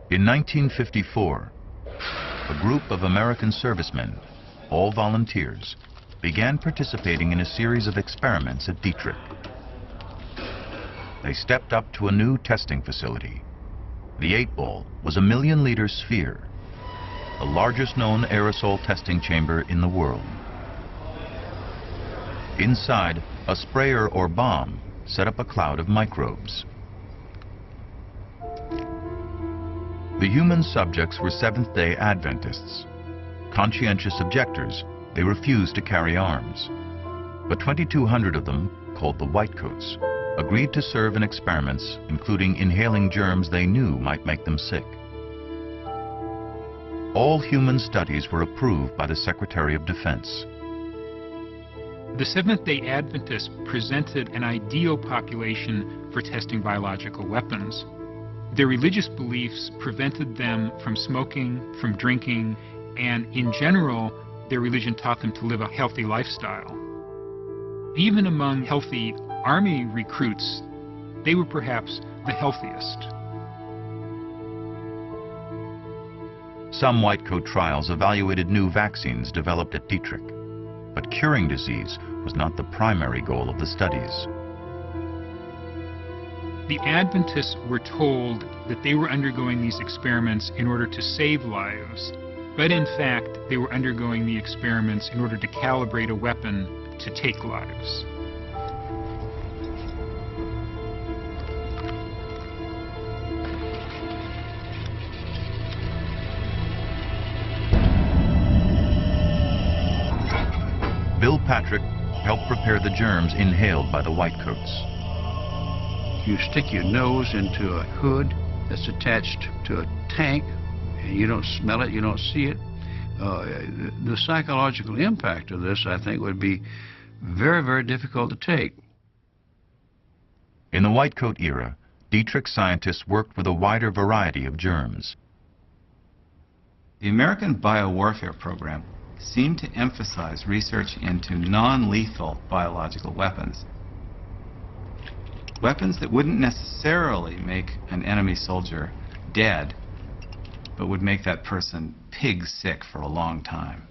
In 1954, a group of American servicemen, all volunteers, began participating in a series of experiments at Dietrich. They stepped up to a new testing facility. The 8-ball was a 1 million-liter sphere, the largest known aerosol testing chamber in the world. Inside, a sprayer or bomb set up a cloud of microbes. The human subjects were Seventh-day Adventists. Conscientious objectors, they refused to carry arms. But 2,200 of them, called the Whitecoats, agreed to serve in experiments, including inhaling germs they knew might make them sick. All human studies were approved by the Secretary of Defense. The Seventh-day Adventists presented an ideal population for testing biological weapons. Their religious beliefs prevented them from smoking, from drinking, and in general, their religion taught them to live a healthy lifestyle. Even among healthy Army recruits, they were perhaps the healthiest. Some Whitecoat trials evaluated new vaccines developed at Dietrich, but curing disease was not the primary goal of the studies. The Adventists were told that they were undergoing these experiments in order to save lives, but in fact, they were undergoing the experiments in order to calibrate a weapon to take lives. Bill Patrick helped prepare the germs inhaled by the Whitecoats. You stick your nose into a hood that's attached to a tank, and you don't smell it, you don't see it. The psychological impact of this, I think, would be very, very difficult to take. In the Whitecoat era, Dietrich scientists worked with a wider variety of germs. The American biowarfare program seemed to emphasize research into non-lethal biological weapons. Weapons that wouldn't necessarily make an enemy soldier dead, but would make that person pig sick for a long time.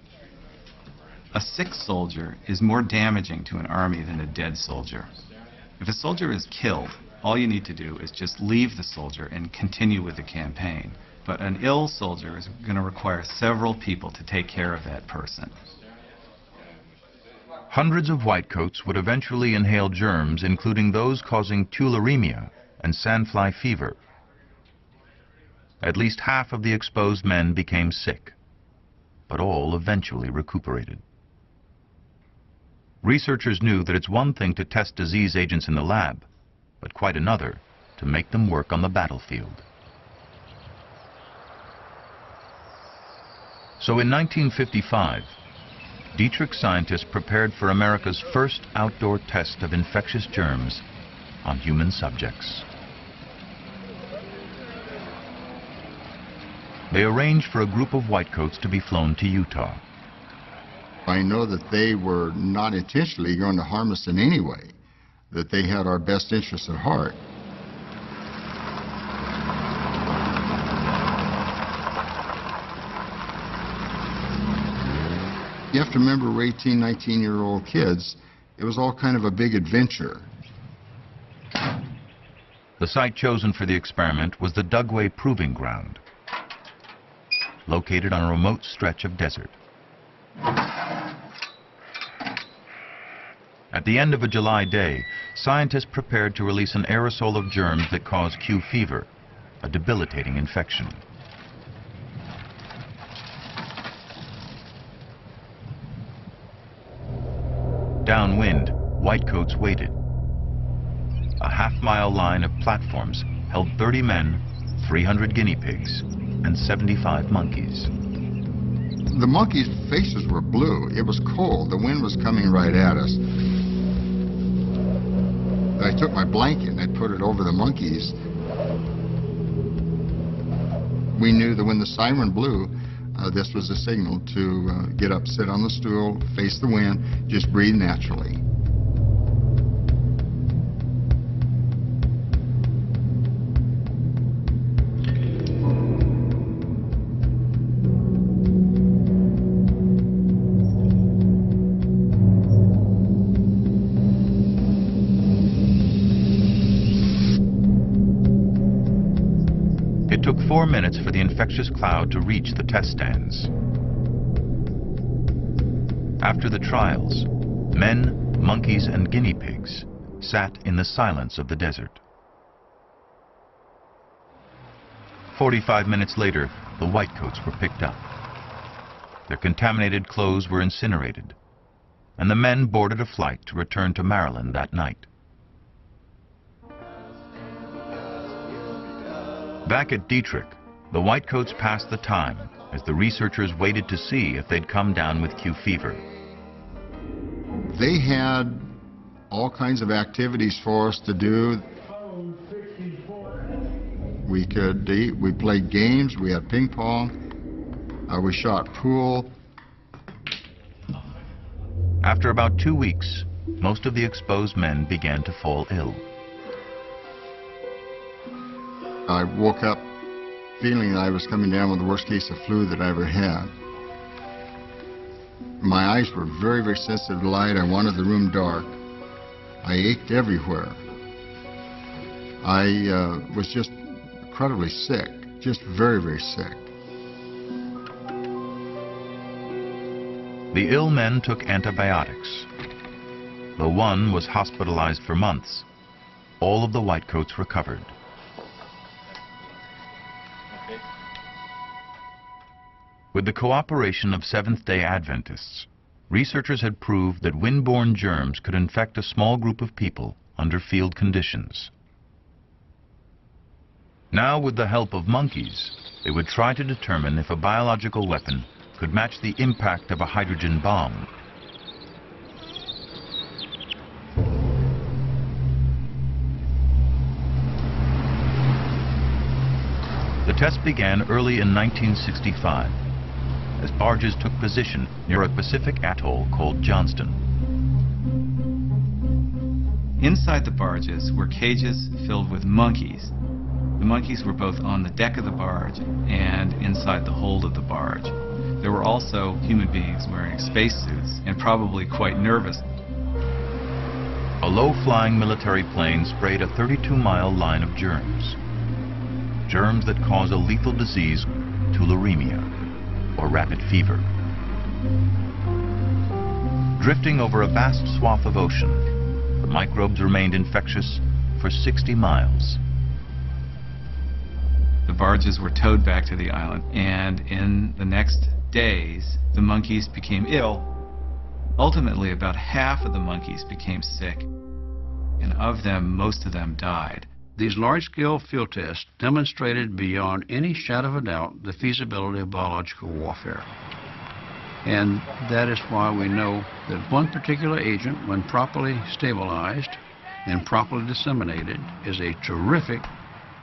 A sick soldier is more damaging to an army than a dead soldier. If a soldier is killed, all you need to do is just leave the soldier and continue with the campaign. But an ill soldier is going to require several people to take care of that person. Hundreds of Whitecoats would eventually inhale germs, including those causing tularemia and sandfly fever. At least half of the exposed men became sick, but all eventually recuperated. Researchers knew that it's one thing to test disease agents in the lab, but quite another to make them work on the battlefield. So in 1955, Dietrich scientists prepared for America's first outdoor test of infectious germs on human subjects. They arranged for a group of Whitecoats to be flown to Utah. I know that they were not intentionally going to harm us in any way, that they had our best interests at heart. You have to remember, we're 18, 19-year-old kids. It was all kind of a big adventure. The site chosen for the experiment was the Dugway Proving Ground, located on a remote stretch of desert. At the end of a July day, scientists prepared to release an aerosol of germs that cause Q fever, a debilitating infection. Downwind, Whitecoats waited. A half-mile line of platforms held 30 men, 300 guinea pigs, and 75 monkeys. The monkeys' faces were blue. It was cold. The wind was coming right at us. I took my blanket and I put it over the monkeys. We knew that when the siren blew, this was a signal to get up, sit on the stool, face the wind, just breathe naturally. took 4 minutes for the infectious cloud to reach the test stands. After the trials, men, monkeys, and guinea pigs sat in the silence of the desert. 45 minutes later, the whitecoats were picked up. Their contaminated clothes were incinerated, and the men boarded a flight to return to Maryland that night. Back at Dietrich, the whitecoats passed the time as the researchers waited to see if they'd come down with Q fever. They had all kinds of activities for us to do. We could eat, we played games, we had ping pong, we shot pool. After about 2 weeks, most of the exposed men began to fall ill. I woke up feeling that I was coming down with the worst case of flu that I ever had. My eyes were very, very sensitive to light. I wanted the room dark. I ached everywhere. I was just incredibly sick, just very, very sick. The ill men took antibiotics. Though one was hospitalized for months, all of the whitecoats recovered. With the cooperation of Seventh-day Adventists, researchers had proved that wind-borne germs could infect a small group of people under field conditions. Now, with the help of monkeys, they would try to determine if a biological weapon could match the impact of a hydrogen bomb. The test began early in 1965, as barges took position near a Pacific atoll called Johnston. Inside the barges were cages filled with monkeys. The monkeys were both on the deck of the barge and inside the hold of the barge. There were also human beings wearing spacesuits and probably quite nervous. A low-flying military plane sprayed a 32-mile line of germs. Germs that cause a lethal disease, tularemia, or rapid fever. Drifting over a vast swath of ocean, the microbes remained infectious for 60 miles. The barges were towed back to the island, and in the next days, the monkeys became ill. Ultimately, about half of the monkeys became sick, and of them, most of them died. These large-scale field tests demonstrated beyond any shadow of a doubt the feasibility of biological warfare. And that is why we know that one particular agent, when properly stabilized and properly disseminated, is a terrific,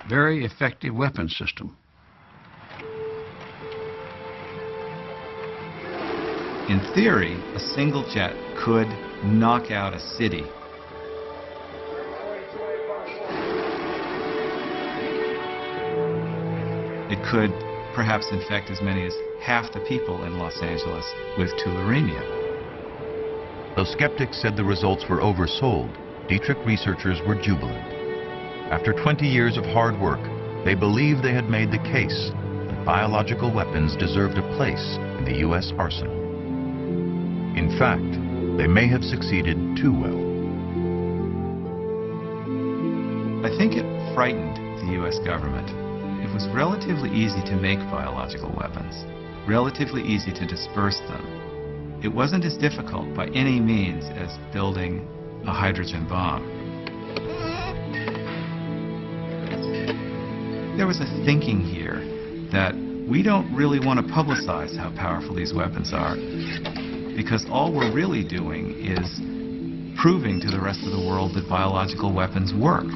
very effective weapon system. In theory, a single jet could knock out a city. It could perhaps infect as many as half the people in Los Angeles with tularemia. Though skeptics said the results were oversold, Dietrich researchers were jubilant. After 20 years of hard work, they believed they had made the case that biological weapons deserved a place in the U.S. arsenal. In fact, they may have succeeded too well. I think it frightened the U.S. government. It was relatively easy to make biological weapons, relatively easy to disperse them. It wasn't as difficult by any means as building a hydrogen bomb. There was a thinking here that we don't really want to publicize how powerful these weapons are, because all we're really doing is proving to the rest of the world that biological weapons work.